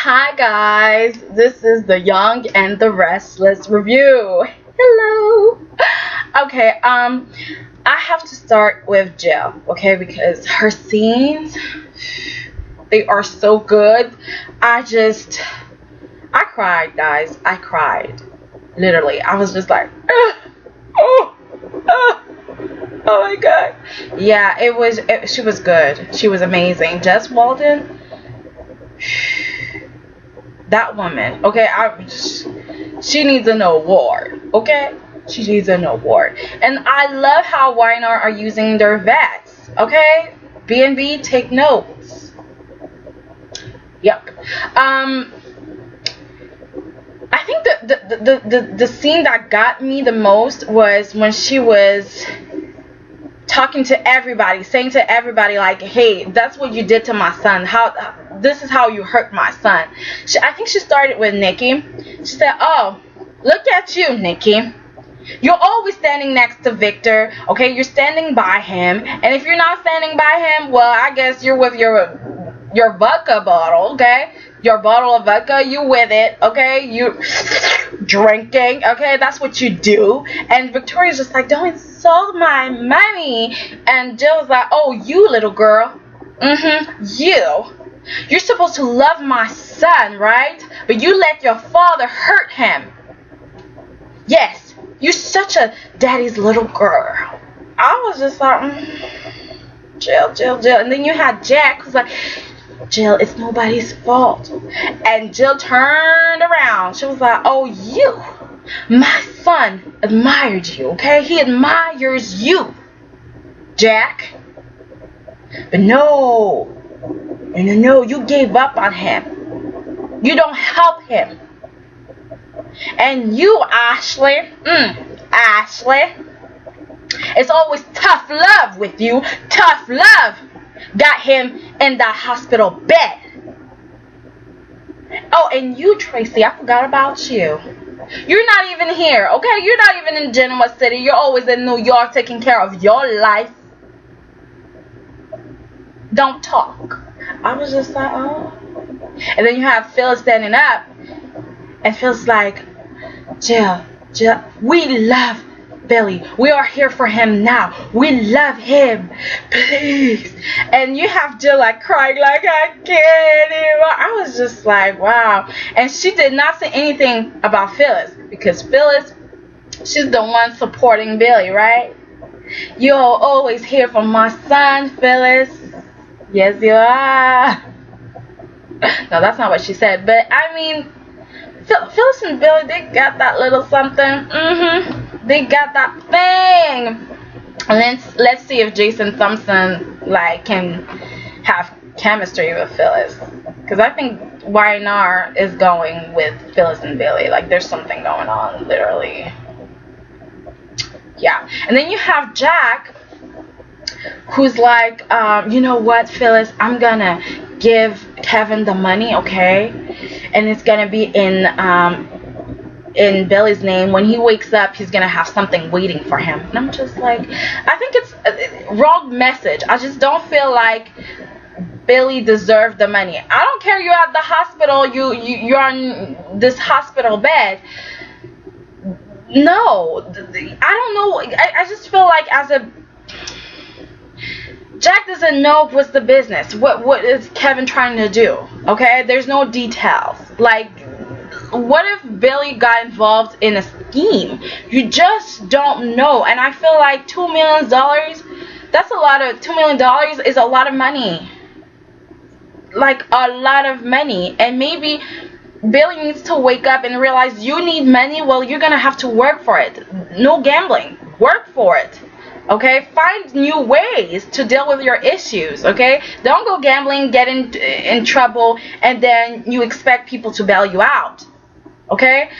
Hi guys, this is the Young and the Restless review. Hello. Okay, I have to start with Jill, okay, because her scenes, they are so good. I cried, guys. I cried. Literally. I was just like, oh, oh my god. Yeah, she was good. She was amazing. Jess Walden, that woman, okay, she needs an award, okay? She needs an award. And I love how Weiner are using their vets, okay? B&B, take notes. Yep. I think the scene that got me the most was when she was talking to everybody, saying to everybody like, hey, that's what you did to my son. This is how you hurt my son. I think she started with Nikki. She said, oh, look at you, Nikki. You're always standing next to Victor, okay? You're standing by him. And if you're not standing by him, well, I guess you're with your vodka bottle, okay? Your bottle of vodka, you with it, okay? You drinking, okay? That's what you do. And Victoria's just like, don't insult my mommy. And Jill's like, oh, you little girl. You. You're supposed to love my son, right? But you let your father hurt him. Yes, you're such a daddy's little girl. I was just like, Jill. And then you had Jack, who's like, Jill, it's nobody's fault. And Jill turned around. She was like, oh, you. My son admired you, okay? He admires you, Jack. But no, you gave up on him. You don't help him. And you, Ashley, it's always tough love with you. Tough love got him in the hospital bed. Oh, and you, Tracy, I forgot about you. You're not even here, okay? You're not even in Genoa City. You're always in New York taking care of your life. Don't talk. I was just like, oh. And then you have Phil standing up, and Phil's like, Jill, we love Billy. We are here for him now. We love him. Please. And you have Jill like crying like, I can't anymore. I was just like, wow. And she did not say anything about Phyllis, because Phyllis, she's the one supporting Billy, right? You're always here for my son, Phyllis. Yes, you are. No, that's not what she said. But I mean, Phyllis and Billy, they got that little something. They got that thing. And let's see if Jason Thompson like can have chemistry with Phyllis, because I think Weiner is going with Phyllis and Billy. Like there's something going on, literally. Yeah. And then you have Jack, who's like, you know what, Phyllis, I'm gonna give Kevin the money, okay? And it's gonna be in Billy's name. When he wakes up, he's gonna have something waiting for him. And I'm just like, I think it's a wrong message. I just don't feel like Billy deserved the money. I don't care you're at the hospital, you're on this hospital bed. No, I don't know. I just feel like Jack doesn't know what's the business. What is Kevin trying to do? Okay, there's no details. Like, what if Billy got involved in a scheme? You just don't know. And I feel like $2 million, that's a lot of, $2 million is a lot of money. Like, a lot of money. And maybe Billy needs to wake up and realize you need money. Well, you're going to have to work for it. No gambling. Work for it. Okay, find new ways to deal with your issues. Okay, don't go gambling, get in trouble, and then you expect people to bail you out. Okay,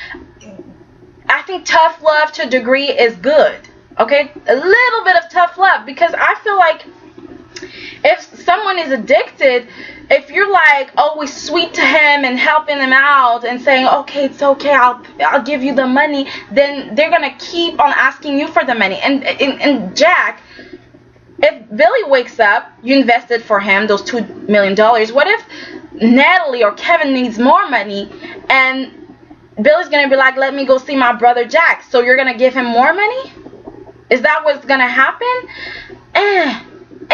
I think tough love to a degree is good. Okay, a little bit of tough love, because I feel like if someone is addicted, if you're like always sweet to him and helping him out and saying, okay, it's okay, I'll give you the money, then they're gonna keep on asking you for the money. And Jack, if Billy wakes up, you invested for him those $2 million. What if Natalie or Kevin needs more money, and Billy's gonna be like, let me go see my brother Jack. So you're gonna give him more money? Is that what's gonna happen?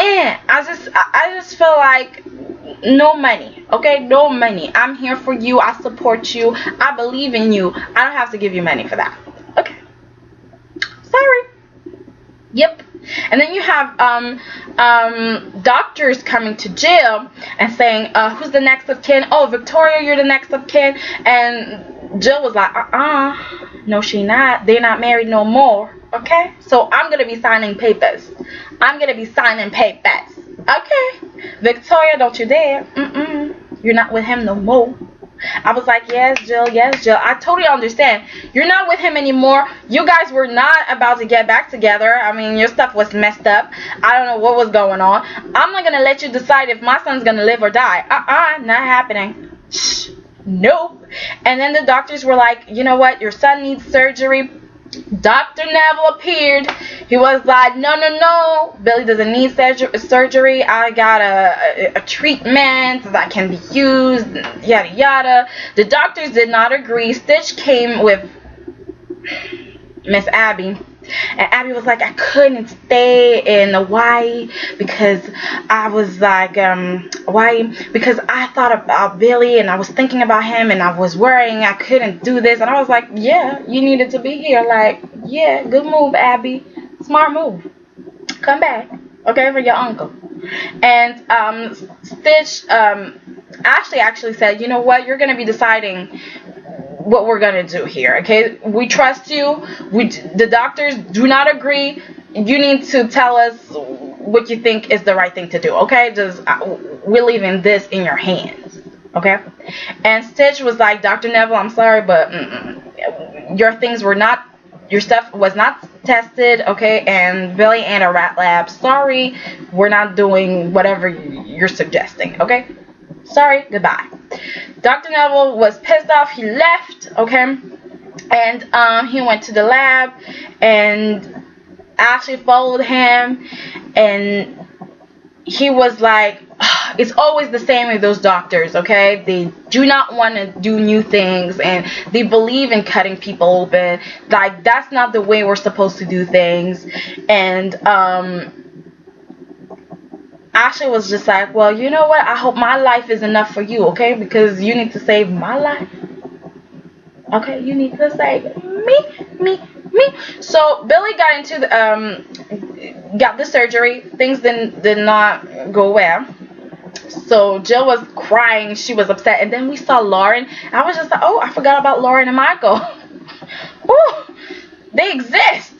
I just feel like no money, okay? No money. I'm here for you. I support you. I believe in you. I don't have to give you money for that. Okay. Sorry. Yep. And then you have doctors coming to jail and saying, who's the next of kin? Oh, Victoria, you're the next of kin. And Jill was like, no, she not. They're not married no more. Okay? So I'm going to be signing papers. Okay? Victoria, don't you dare. You're not with him no more. I was like, yes, Jill. I totally understand. You're not with him anymore. You guys were not about to get back together. I mean, your stuff was messed up. I don't know what was going on. I'm not going to let you decide if my son's going to live or die. Not happening. Shh. Nope. And then the doctors were like, you know what? Your son needs surgery. Dr. Neville appeared. He was like, no, Billy doesn't need surgery. I got a treatment that can be used, yada yada. The doctors did not agree. Stitch came with Miss Abby, and Abby was like, I couldn't stay in Hawaii because I was like, why? Because I thought about Billy and I was thinking about him and I was worrying I couldn't do this. And I was like, yeah, you needed to be here. Like, yeah, good move, Abby. Smart move. Come back, okay, for your uncle. And Stitch actually said, you know what, you're going to be deciding what we're gonna do here, okay? We trust you. The doctors do not agree. You need to tell us what you think is the right thing to do, okay? Just we're leaving this in your hands, okay? And Stitch was like, Dr. Neville, I'm sorry, but your stuff was not tested, okay? And Billy ain't a rat lab. Sorry, we're not doing whatever you're suggesting, okay? Sorry, goodbye. Dr. Neville was pissed off. He left, okay? And he went to the lab, and Ashley followed him, and he was like, it's always the same with those doctors, okay? They do not want to do new things, and they believe in cutting people open. Like, that's not the way we're supposed to do things. And Ashley was just like, well, you know what? I hope my life is enough for you, okay? Because you need to save my life. Okay, you need to save me. So Billy got into got the surgery. Things did not go well. So Jill was crying. She was upset. And then we saw Lauren. I was just like, oh, I forgot about Lauren and Michael. Oh, they exist.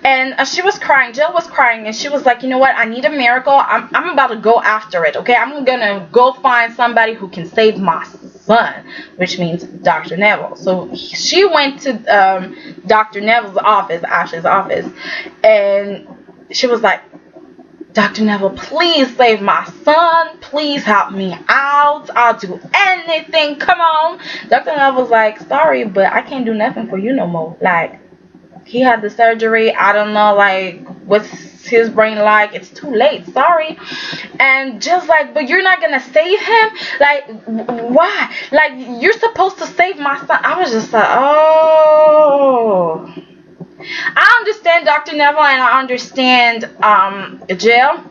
And she was crying. Jill was crying, and she was like, you know what? I need a miracle. I'm about to go after it, okay? I'm going to go find somebody who can save my son, which means Dr. Neville. So she went to Dr. Neville's office, Ashley's office, and she was like, Dr. Neville, please save my son. Please help me out. I'll do anything. Come on. Dr. Neville's like, sorry, but I can't do nothing for you no more. Like, he had the surgery. I don't know, like, what's his brain like. It's too late. Sorry. And just like, but you're not going to save him? Like, why? Like, you're supposed to save my son. I was just like, oh. I understand Dr. Neville, and I understand Jill.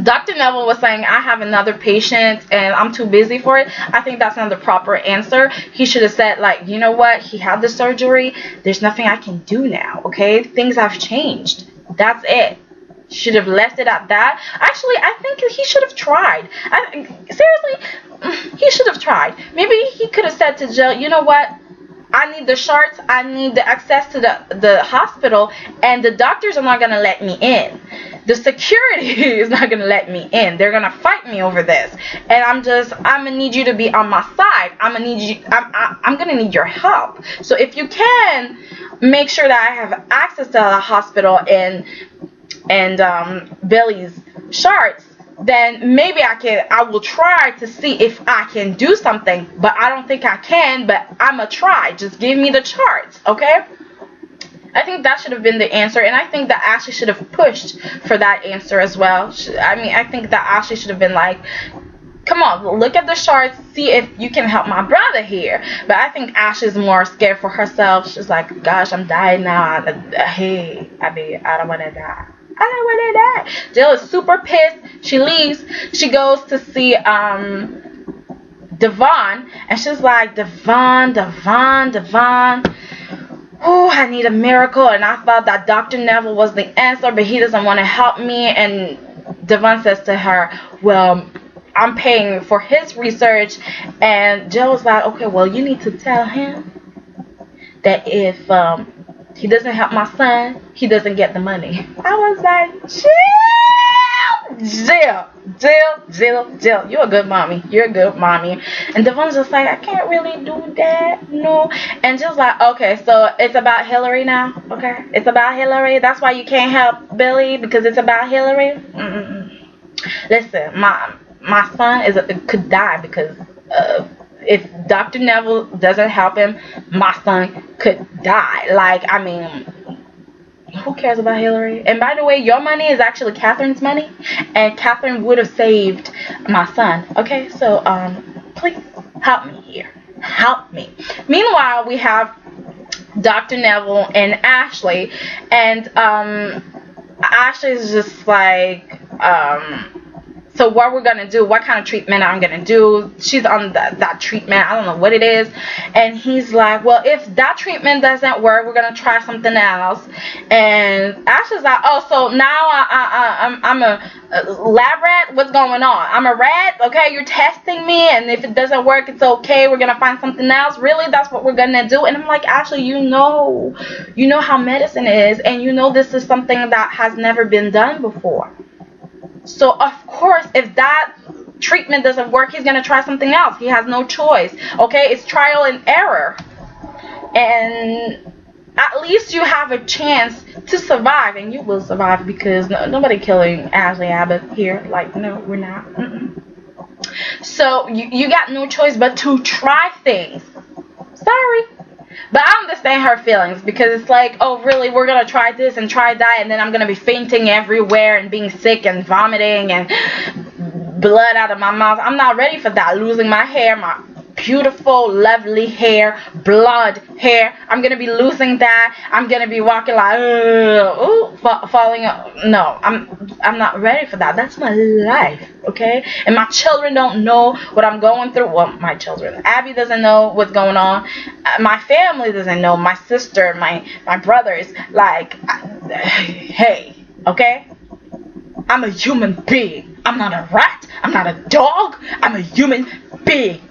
Dr. Neville was saying, I have another patient and I'm too busy for it. I think that's not the proper answer. He should have said, like, you know what? He had the surgery. There's nothing I can do now, okay? Things have changed. That's it. Should have left it at that. Actually, I think he should have tried. Seriously, he should have tried. Maybe he could have said to Jill, you know what? I need the charts. I need the access to the hospital, and the doctors are not going to let me in. The security is not going to let me in. They're going to fight me over this. And I'm going to need you to be on my side. I'm going to need your help. So if you can make sure that I have access to the hospital and Billy's charts, then maybe I will try to see if I can do something, but I don't think I can, but I'm going to try. Just give me the charts, okay? I think that should have been the answer, and I think that Ashley should have pushed for that answer as well. I mean, I think that Ashley should have been like, come on, look at the charts, see if you can help my brother here. But I think Ashley's more scared for herself. She's like, gosh, I'm dying now. Hey, I don't want to die. I don't want to die. Jill is super pissed. She leaves. She goes to see Devon, and she's like, Devon. Oh, I need a miracle. And I thought that Dr. Neville was the answer, but he doesn't want to help me. And Devon says to her, well, I'm paying for his research. And Jill was like, okay, well, you need to tell him that if he doesn't help my son, he doesn't get the money. I was like, Jill, you're a good mommy. And Devon's just like, I can't really do that, no. And Jill's like, okay, so it's about Hillary now, okay? It's about Hillary. That's why you can't help Billy, because it's about Hillary. Listen, my son could die because if Dr. Neville doesn't help him, my son could die. Like, I mean, who cares about Hillary? And by the way, your money is actually Catherine's money, and Catherine would have saved my son. Okay, so please help me here. Help me. Meanwhile, we have Dr. Neville and Ashley, and Ashley is just like, so what we're going to do, what kind of treatment I'm going to do. She's on that treatment. I don't know what it is. And he's like, well, if that treatment doesn't work, we're going to try something else. And Ashley's like, oh, so now I'm a lab rat? What's going on? I'm a rat? Okay, you're testing me. And if it doesn't work, it's okay. We're going to find something else. Really? That's what we're going to do? And I'm like, Ashley, you know how medicine is. And you know this is something that has never been done before. So, of course, if that treatment doesn't work, he's going to try something else. He has no choice. Okay? It's trial and error. And at least you have a chance to survive. And you will survive, because nobody killing Ashley Abbott here. Like, no, we're not. So, you got no choice but to try things. Sorry. But I understand her feelings, because it's like, oh, really, we're going to try this and try that, and then I'm going to be fainting everywhere and being sick and vomiting and blood out of my mouth. I'm not ready for that. Losing my hair, my beautiful, lovely hair, blonde hair. I'm going to be losing that. I'm going to be walking like, falling. No, I'm not ready for that. That's my life, okay? And my children don't know what I'm going through. Well, my children. Abby doesn't know what's going on. My family doesn't know. My sister, my brothers. Like, hey, okay? I'm a human being. I'm not a rat. I'm not a dog. I'm a human being.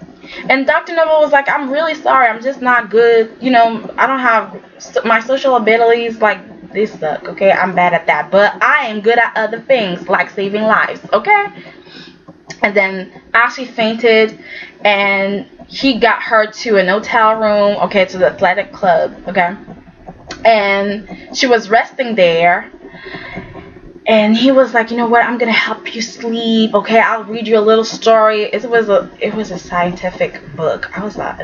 And Dr. Neville was like, I'm really sorry. I'm just not good. I don't have my social abilities. Like, they suck, okay? I'm bad at that. But I am good at other things, like saving lives, okay? And then Ashley fainted, and he got her to an hotel room, okay, to the athletic club, okay? And she was resting there. And he was like, you know what, I'm going to help you sleep, okay? I'll read you a little story. It was a scientific book. I was like,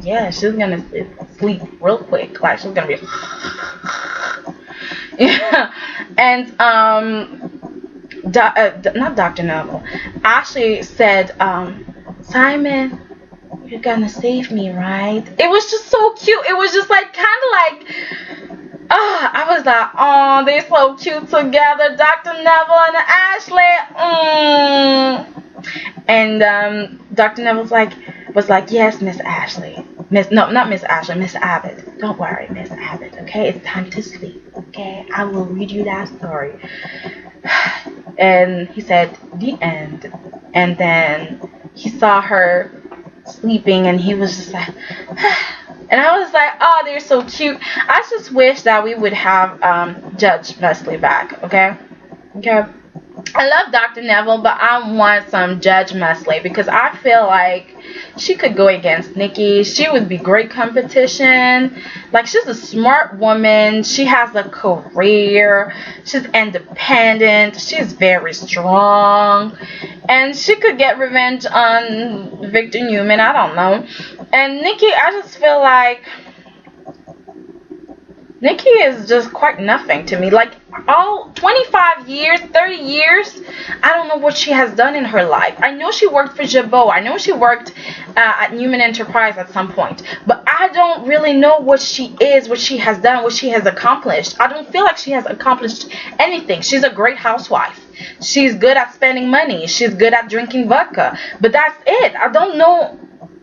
yeah, she's going to sleep real quick. Like, she's going to be... yeah. And, not Dr. Neville. Ashley said, Simon, you're going to save me, right? It was just so cute. It was just like, kind of like... I was like, oh, they're so cute together, Dr. Neville and Ashley. And Dr. Neville was like, yes, Miss Ashley. Miss Abbott. Don't worry, Miss Abbott, okay? It's time to sleep, okay? I will read you that story. And he said, the end. And then he saw her sleeping, and he was just like... And I was like, oh, they're so cute. I just wish that we would have Judge Wesley back, okay? Okay. I love Dr. Neville, but I want some Judge Wesley, because I feel like she could go against Nikki. She would be great competition. Like, she's a smart woman. She has a career. She's independent. She's very strong. And she could get revenge on Victor Newman. I don't know. And Nikki, I just feel like Nikki is just quite nothing to me. Like, all 25 years, 30 years, I don't know what she has done in her life. I know she worked for Jabot. I know she worked at Newman Enterprise at some point. But I don't really know what she is, what she has done, what she has accomplished. I don't feel like she has accomplished anything. She's a great housewife. She's good at spending money. She's good at drinking vodka. But that's it. I don't know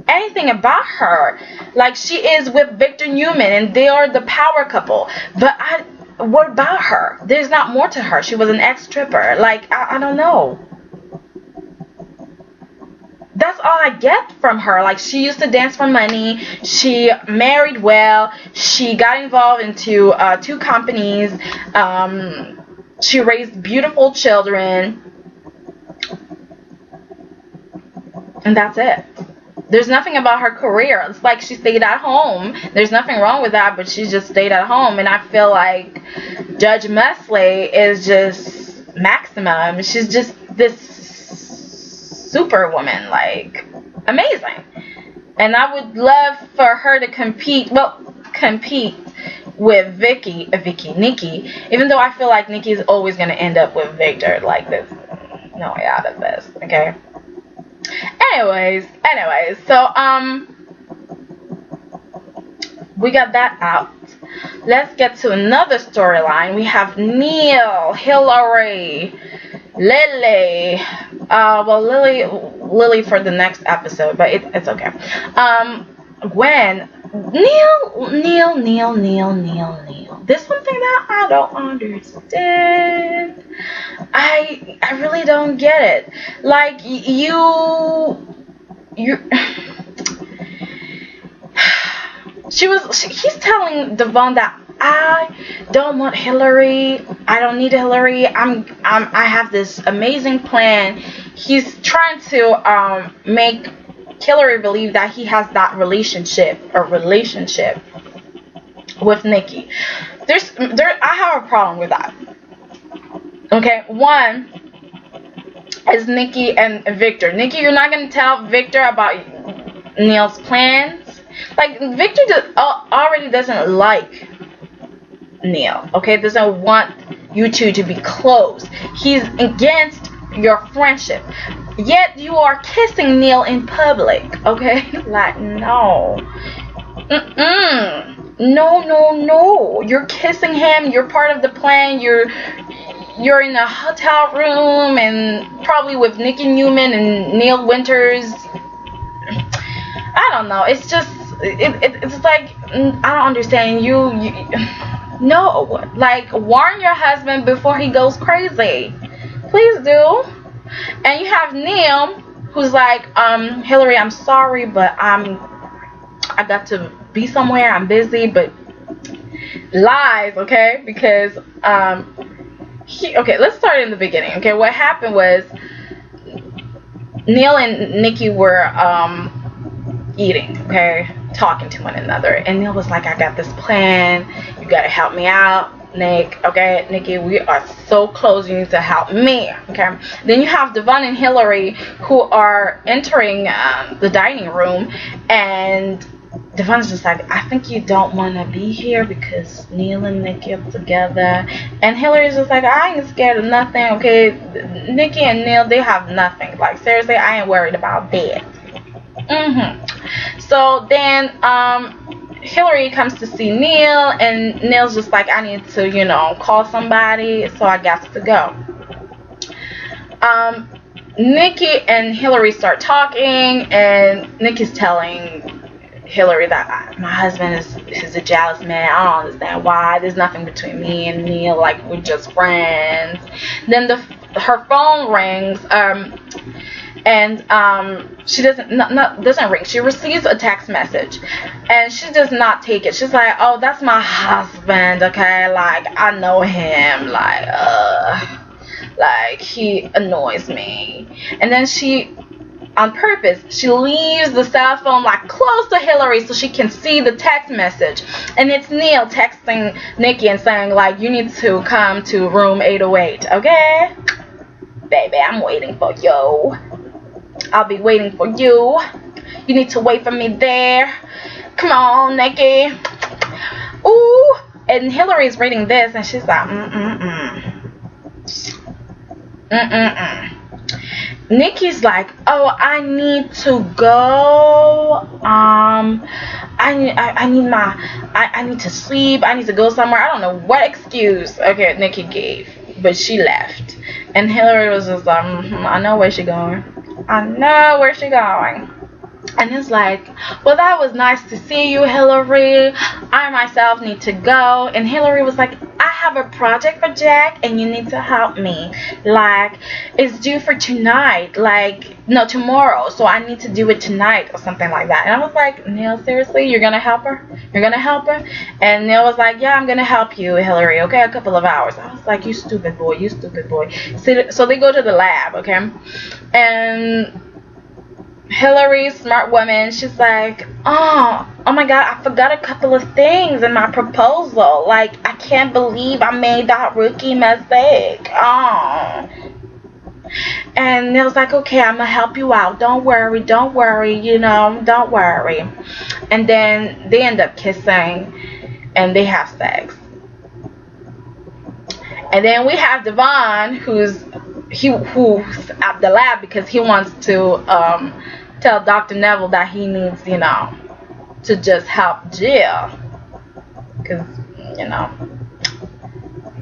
anything about her. Like, she is with Victor Newman and they are the power couple. But what about her? There's not more to her. She was an ex-stripper. Like, I don't know. That's all I get from her. Like, she used to dance for money. She married well. She got involved into 2 companies. She raised beautiful children. And that's it. There's nothing about her career. It's like she stayed at home. There's nothing wrong with that, but she just stayed at home. And I feel like Judge Mesley is just maximum. She's just this superwoman, like, amazing. And I would love for her to compete with Nikki, even though I feel like Nikki is always going to end up with Victor. Like, there's no way out of this, okay? Anyways, so we got that out. Let's get to another storyline. We have Neil, Hillary, Lily. Lily for the next episode, but it's okay. Gwen, Neil. There's something that I don't understand. I really don't get it. Like, he's telling Devon that I don't want Hillary. I don't need Hillary. I have this amazing plan. He's trying to make Hillary believe that he has that relationship with Nikki. I have a problem with that. Okay, one is Nikki and Victor. Nikki, you're not gonna tell Victor about Neil's plans. Like, Victor already doesn't like Neil. Okay, doesn't want you two to be close. He's against your friendship. Yet you are kissing Neil in public. Okay, like, no. No. You're kissing him. You're part of the plan. You're in a hotel room and probably with Nikki Newman and Neil Winters. I don't know. It's just it's like, I don't understand. You no, like, warn your husband before he goes crazy. Please do. And you have Neil, who's like, Hillary, I'm sorry, but I got to be somewhere. I'm busy, but lies, okay? Because okay, let's start in the beginning. Okay, what happened was Neil and Nikki were eating, okay, talking to one another, and Neil was like, I got this plan. You gotta help me out, Nick. Okay, Nikki, we are so close. You need to help me. Okay. Then you have Devon and Hillary, who are entering the dining room, and Devon's just like, I think you don't want to be here because Neil and Nikki are together. And Hillary's just like, I ain't scared of nothing. Okay, Nikki and Neil, they have nothing. Like, seriously, I ain't worried about that. So then Hillary comes to see Neil, and Neil's just like, I need to, call somebody, so I got to go. Nikki and Hillary start talking, and Nikki's telling Hillary that my husband is a jealous man. I don't understand why. There's nothing between me and Neil. Like, we're just friends. Then her phone rings, and she doesn't ring. She receives a text message, and she does not take it. She's like, oh, that's my husband, okay? Like, I know him. Like, he annoys me. And then she, on purpose, she leaves the cell phone like close to Hillary so she can see the text message. And it's Neil texting Nikki and saying, like, you need to come to room 808, okay? Baby, I'm waiting for you. I'll be waiting for you. You need to wait for me there. Come on, Nikki. Ooh. and Hillary's reading this, and she's like, Nikki's like, oh, I need to go. I need to sleep. I need to go somewhere. I don't know what excuse. Okay, Nikki gave, but she left, and Hillary was just like, I know where she going. I know where she going. And it's like, well, that was nice to see you, Hillary. I myself need to go. And Hillary was like, I have a project for Jack, and you need to help me. Like, it's due for tonight. Like, no, tomorrow. So I need to do it tonight or something like that. And I was like, Neil, seriously? You're going to help her? You're going to help her? And Neil was like, yeah, I'm going to help you, Hillary. Okay, a couple of hours. I was like, you stupid boy. You stupid boy. So they go to the lab, okay? And Hillary, smart woman, she's like, oh my God, I forgot a couple of things in my proposal. Like, I can't believe I made that rookie mistake. Oh. And Neil's like, okay, I'm going to help you out. Don't worry, don't worry, don't worry. And then they end up kissing, and they have sex. And then we have Devon, who's at the lab because he wants to tell Dr. Neville that he needs, to just help Jill. Because,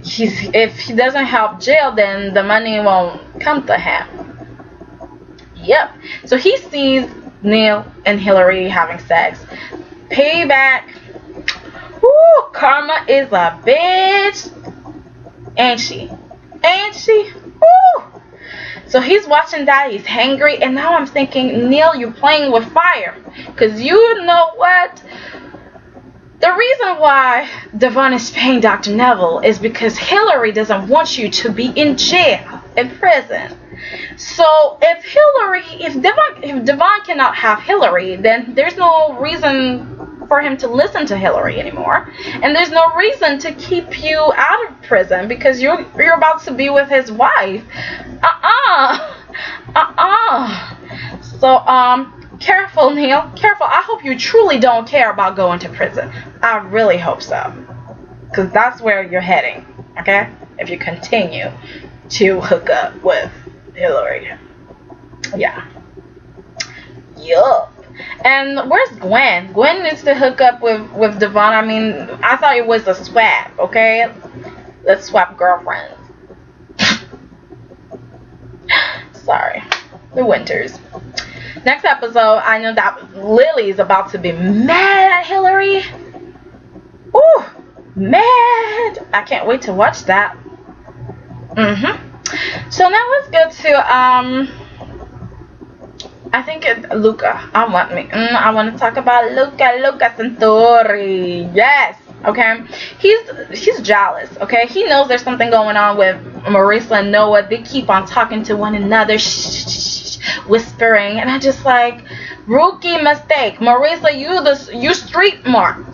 if he doesn't help Jill, then the money won't come to him. Yep. So he sees Neil and Hillary having sex. Payback. Woo, Karma is a bitch. Ain't she? Ain't she? Woo! So he's watching that, he's hangry, and now I'm thinking, Neil, you're playing with fire. Because you know what? The reason why Devon is paying Dr. Neville is because Hillary doesn't want you to be in jail, in prison. So if Devon cannot have Hillary, then there's no reason for him to listen to Hillary anymore, and there's no reason to keep you out of prison because you're about to be with his wife. So careful, Neil, careful. I hope you truly don't care about going to prison. I really hope so, because that's where you're heading, okay, if you continue to hook up with Hillary. Yeah. Yup. And where's Gwen? Gwen needs to hook up with Devon. I mean, I thought it was a swap, okay? Let's swap girlfriends. Sorry. The Winters. Next episode, I know that Lily is about to be mad at Hillary. Ooh, mad. I can't wait to watch that. So now let's go to I think Luca. I want to talk about Luca Santori. Yes. Okay. He's jealous. Okay. He knows there's something going on with Marissa and Noah. They keep on talking to one another, whispering, and I just like, rookie mistake. Marissa, you street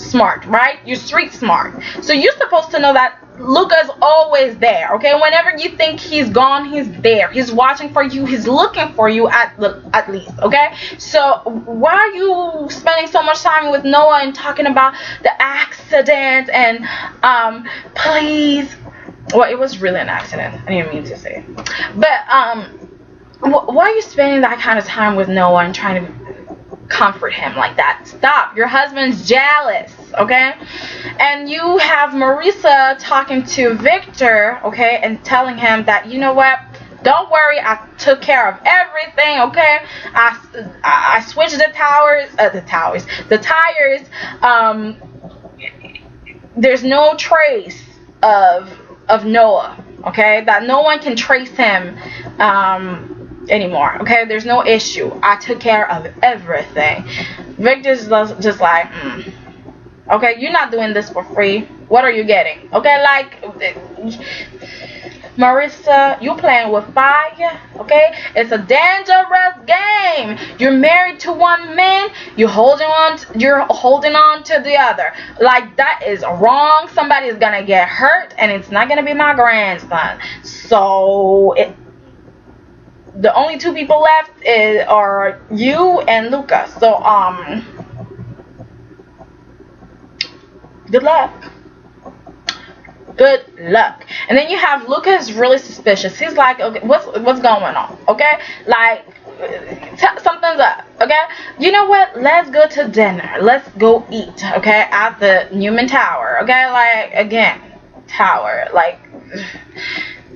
smart, right? You're street smart. So you're supposed to know that Luca's always there, okay? Whenever you think he's gone, he's there. He's watching for you. He's looking for you at least, okay? So why are you spending so much time with Noah and talking about the accident and please? Well, it was really an accident. I didn't mean to say. But why are you spending that kind of time with Noah and trying to comfort him like that? Stop. Your husband's jealous, okay? And you have Marissa talking to Victor, okay, and telling him that, you know what, don't worry, I took care of everything, okay? I switched the tires. There's no trace of Noah, okay? That no one can trace him anymore, okay? There's no issue. I took care of everything. Victor's just like, okay, you're not doing this for free. What are you getting? Okay, like, Marissa, you playing with fire, okay? It's a dangerous game. You're married to one man, you're holding on to the other. Like, that is wrong. Somebody's gonna get hurt, and it's not gonna be my grandson. So the only two people left are you and Luca. So good luck. Good luck. And then you have Luca is really suspicious. He's like, okay, what's going on? Okay, like something's up. Okay, you know what? Let's go to dinner. Let's go eat. Okay, at the Newman Tower. Okay, like again, tower. Like,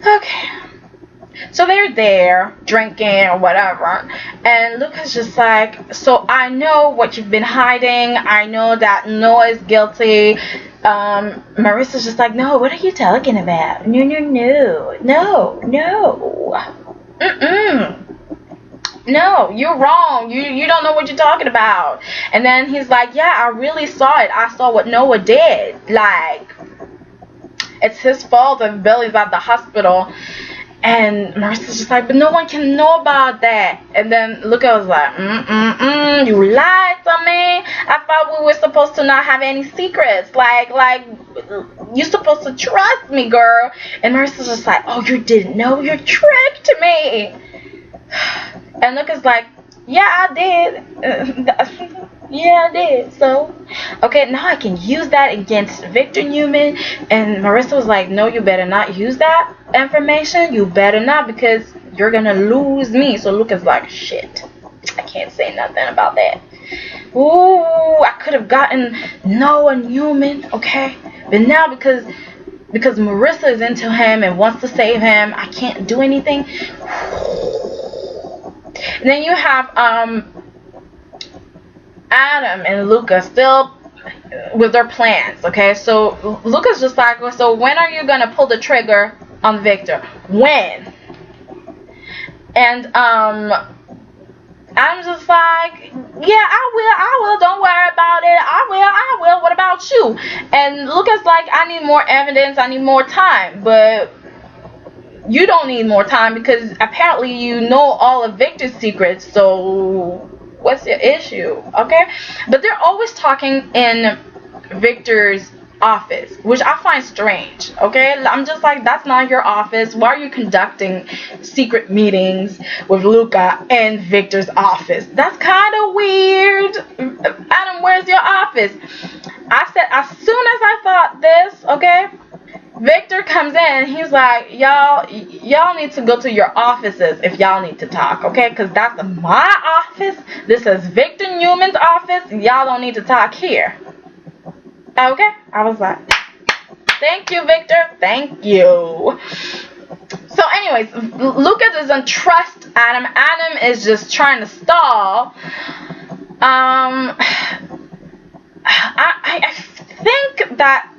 okay. So they're there drinking or whatever, and Luca's just like, so I know what you've been hiding. I know that Noah is guilty. Marissa's just like, no, what are you talking about? No. No, you're wrong. You don't know what you're talking about. And then he's like, yeah, I really saw it. I saw what Noah did. Like, it's his fault if Billy's at the hospital. And Marissa's just like, but no one can know about that. And then Luca was like, you lied to me. I thought we were supposed to not have any secrets. Like, you're supposed to trust me, girl. And Marissa's just like, oh, you didn't know? You tricked me. And Luca's like, yeah, I did. Yeah, I did. So, okay, now I can use that against Victor Newman. And Marissa was like, no, you better not use that information. You better not, because you're going to lose me. So Luca's like, shit, I can't say nothing about that. Ooh, I could have gotten Noah Newman, okay? But now because Marissa is into him and wants to save him, I can't do anything. And then you have Adam and Luca still with their plans, okay? So Luca's just like, so when are you gonna pull the trigger on Victor? When? And I'm just like, yeah, I will, don't worry about it. I will, what about you? And Luca's like, I need more evidence, I need more time. But you don't need more time, because apparently you know all of Victor's secrets, so what's your issue? Okay? But they're always talking in Victor's office, which I find strange. Okay? I'm just like, that's not your office. Why are you conducting secret meetings with Luca in Victor's office? That's kind of weird. Adam, where's your office? I said, as soon as I thought this, okay, Victor comes in and he's like, y'all need to go to your offices if y'all need to talk, okay? Because that's my office. This is Victor Newman's office. Y'all don't need to talk here. Okay? I was like, thank you, Victor. Thank you. So anyways, Luca doesn't trust Adam. Adam is just trying to stall. I think that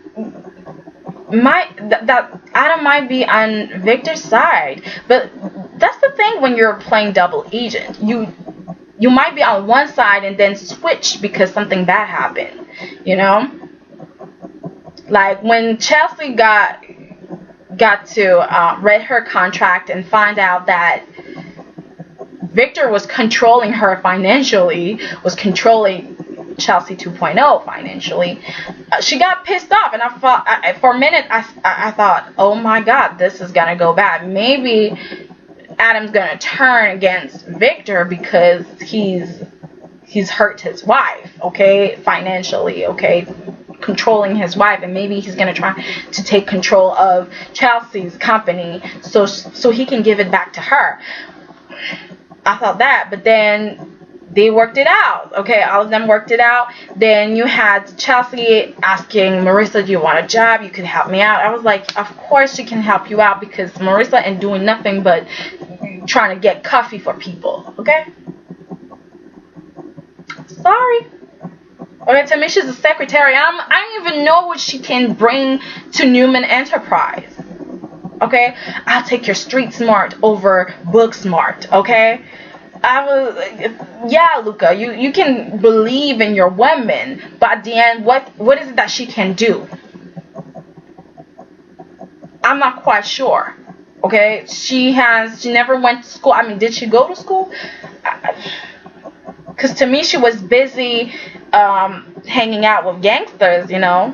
Adam might be on Victor's side, but that's the thing when you're playing double agent. You might be on one side and then switch because something bad happened, you know? Like when Chelsea got to read her contract and find out that Victor was controlling her financially, was controlling Chelsea 2.0 financially, she got pissed off, and I thought, for a minute, I thought, oh my God, this is gonna go bad. Maybe Adam's gonna turn against Victor because he's hurt his wife, okay, financially, okay, controlling his wife, and maybe he's gonna try to take control of Chelsea's company so he can give it back to her. I thought that, but then they worked it out. Okay, all of them worked it out. Then you had Chelsea asking Marissa, do you want a job? You can help me out. I was like, of course she can help you out, because Marissa ain't doing nothing but trying to get coffee for people. Okay? Sorry. Okay, to me she's a secretary. I don't even know what she can bring to Newman Enterprise. Okay? I'll take your street smart over book smart. Okay? Yeah, Luca, you can believe in your woman, but at the end, what is it that she can do? I'm not quite sure. Okay, she never went to school. I mean, did she go to school? Because to me, she was busy hanging out with gangsters, you know.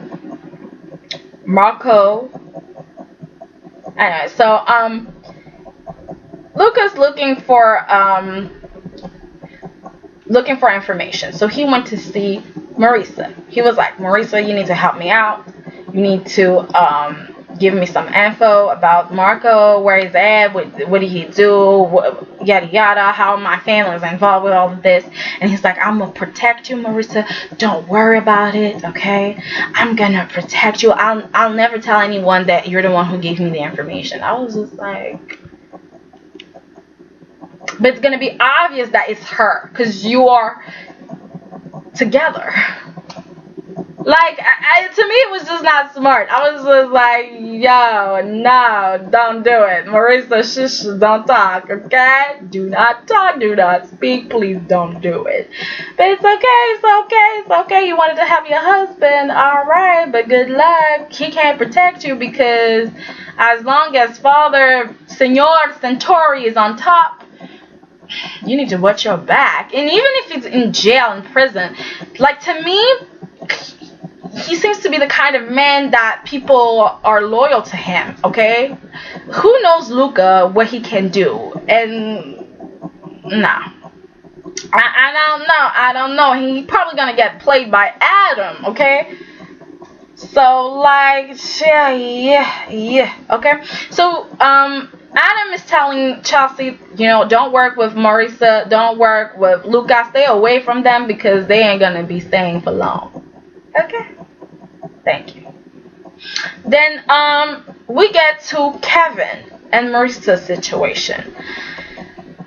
Marco. Anyway, so Luca's looking for information. So he went to see Marissa. He was like, Marissa, you need to help me out. You need to give me some info about Marco, where he's at, what did he do, yada yada, how my family is involved with all of this. And he's like, I'm gonna protect you, Marissa. Don't worry about it, okay? I'm gonna protect you. I'll never tell anyone that you're the one who gave me the information. I was just like, but it's gonna be obvious that it's her, because you are together. Like, to me, it was just not smart. I was just like, yo, no, don't do it. Marissa, shush, don't talk, okay? Do not talk, do not speak, please don't do it. But it's okay. You wanted to have your husband, alright, but good luck. He can't protect you, because as long as Father Senor Centauri is on top, you need to watch your back. And even if he's in jail, in prison, like, to me, he seems to be the kind of man that people are loyal to him, okay? Who knows Luca, what he can do? And no. I don't know. He probably gonna get played by Adam, okay? So, like, yeah, okay? So, Adam is telling Chelsea, don't work with Marissa, don't work with Luca, stay away from them, because they ain't gonna be staying for long. Okay, thank you. Then we get to Kevin and Marissa's situation.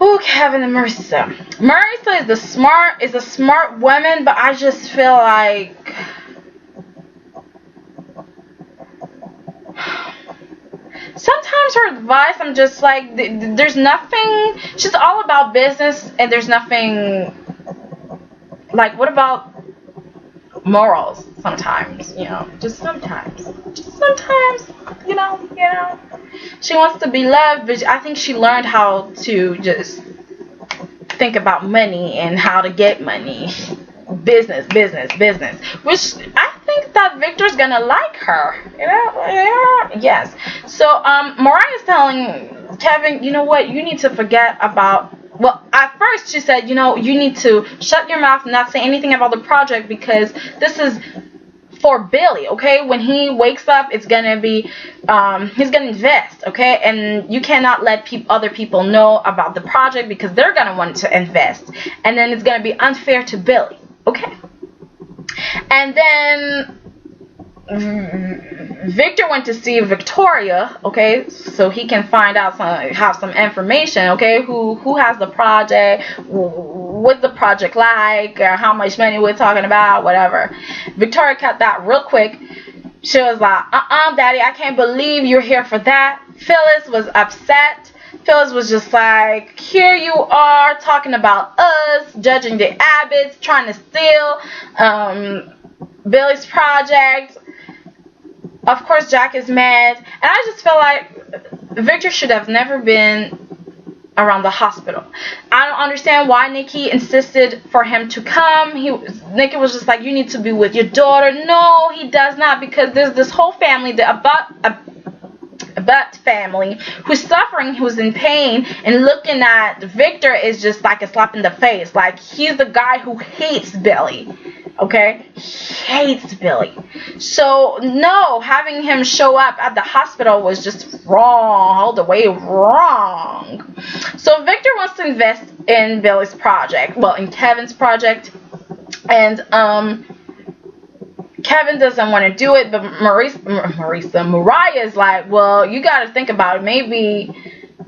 Oh, Kevin and Marissa. Marissa is a smart woman, but I just feel like sometimes her advice, I'm just like, there's nothing. She's all about business, and there's nothing. Like, what about morals? Sometimes, just sometimes, she wants to be loved, but I think she learned how to just think about money and how to get money. Business, which I think that Victor's gonna like her, yes. So Mariah's telling Kevin, you know what, you need to forget about. Well, at first she said, you need to shut your mouth and not say anything about the project, because this is for Billy, okay? When he wakes up, it's gonna be, he's gonna invest, okay? And you cannot let other people know about the project, because they're gonna want to invest, and then it's gonna be unfair to Billy, okay? And then Victor went to see Victoria, okay, so he can find out have some information, okay, who has the project, what's the project like, or how much money we're talking about, whatever. Victoria cut that real quick. She was like, Daddy, I can't believe you're here for that. Phyllis was upset. Phyllis was just like, here you are talking about us, judging the Abbotts, trying to steal Billy's project. Of course, Jack is mad, and I just feel like Victor should have never been around the hospital. I don't understand why Nikki insisted for him to come. Nikki was just like, you need to be with your daughter. No, he does not, because there's this whole family, the Abbott family, who's suffering, who's in pain, and looking at Victor is just like a slap in the face. Like, he's the guy who hates Billy. Okay, he hates Billy. So no, having him show up at the hospital was just wrong, all the way wrong. So Victor wants to invest in Billy's project, well, in Kevin's project, and Kevin doesn't want to do it, but Mariah is like, well, you got to think about it. Maybe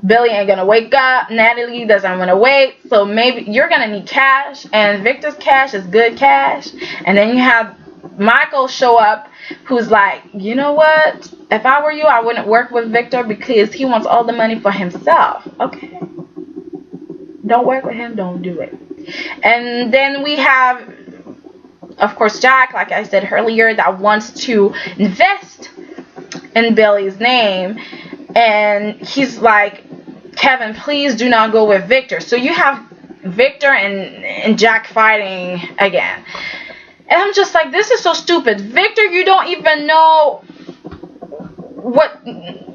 Billy ain't gonna wake up. Natalie doesn't want to wait, so maybe you're gonna need cash, and Victor's cash is good cash. And then you have Michael show up, who's like, you know what? If I were you, I wouldn't work with Victor, because he wants all the money for himself. Okay, don't work with him. Don't do it. And then we have, of course, Jack, like I said earlier, that wants to invest in Billy's name. And he's like, Kevin, please do not go with Victor. So you have Victor and Jack fighting again. And I'm just like, this is so stupid. Victor, you don't even know what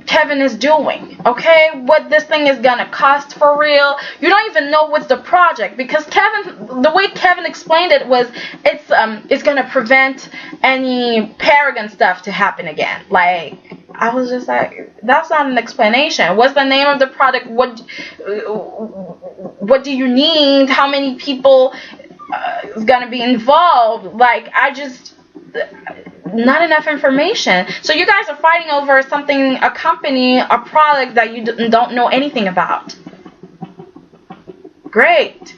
Kevin is doing, okay? What this thing is gonna cost for real. You don't even know what's the project, because Kevin, the way Kevin explained it was, it's gonna prevent any Paragon stuff to happen again. Like, I was just like, that's not an explanation. What's the name of the product? What do you need? How many people is gonna be involved? Like, not enough information. So you guys are fighting over something, a company, a product that you don't know anything about. Great.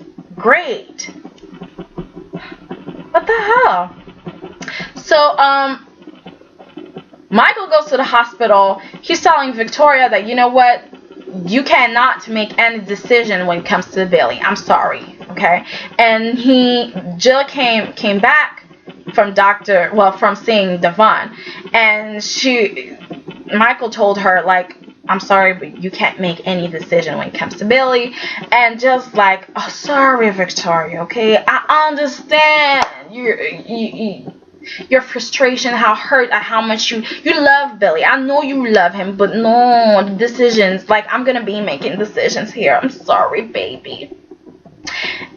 What the hell? So Michael goes to the hospital. He's telling Victoria that, you know what, you cannot make any decision when it comes to Billy. I'm sorry, okay? And Jill came back from seeing Devon, and Michael told her, like, I'm sorry, but you can't make any decision when it comes to Billy. And just like, oh, sorry, Victoria, okay? I understand your frustration, how hurt, how much you love Billy. I know you love him, but no, the decisions, like, I'm gonna be making decisions here. I'm sorry, baby.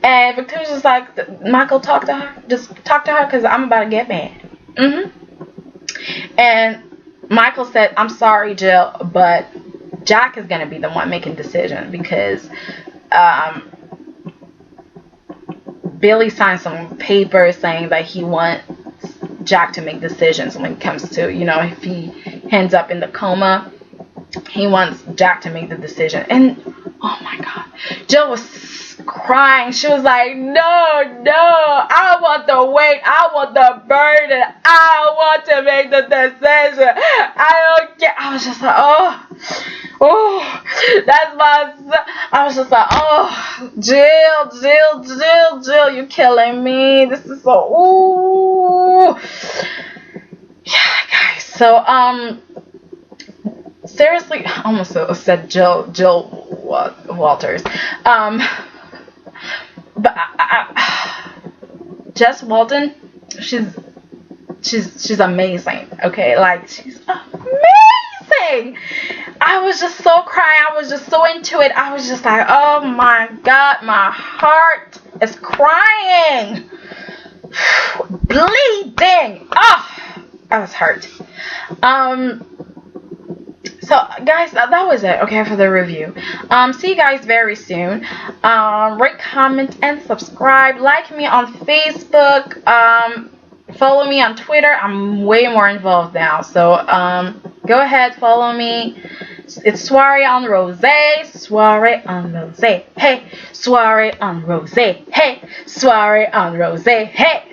And Victoria's just like, Michael, talk to her. Just talk to her, because I'm about to get mad. And Michael said, I'm sorry, Jill, but Jack is going to be the one making decision, because Billy signed some papers saying that he wants Jack to make decisions when it comes to, if he ends up in the coma, he wants Jack to make the decision. And, oh my God, Jill was crying. She was like, no, I want the weight, I want the burden, I want to make the decision, I don't care. I was just like, oh, I was just like, oh, Jill, you're killing me. This is so, yeah, guys. So, seriously, I almost said Jill Walters. But Jess Walton, she's amazing. Okay, like, she's amazing. I was just so crying. I was just so into it. I was just like, oh my God, my heart is crying, bleeding. Oh, I was hurt. So, guys, that was it, okay, for the review. See you guys very soon. Rate, comment, and subscribe. Like me on Facebook. Follow me on Twitter. I'm way more involved now. So, go ahead, follow me. It's Soiree on Rose. Soiree on Rose. Hey. Soiree on Rose. Hey. Soiree on Rose. Hey.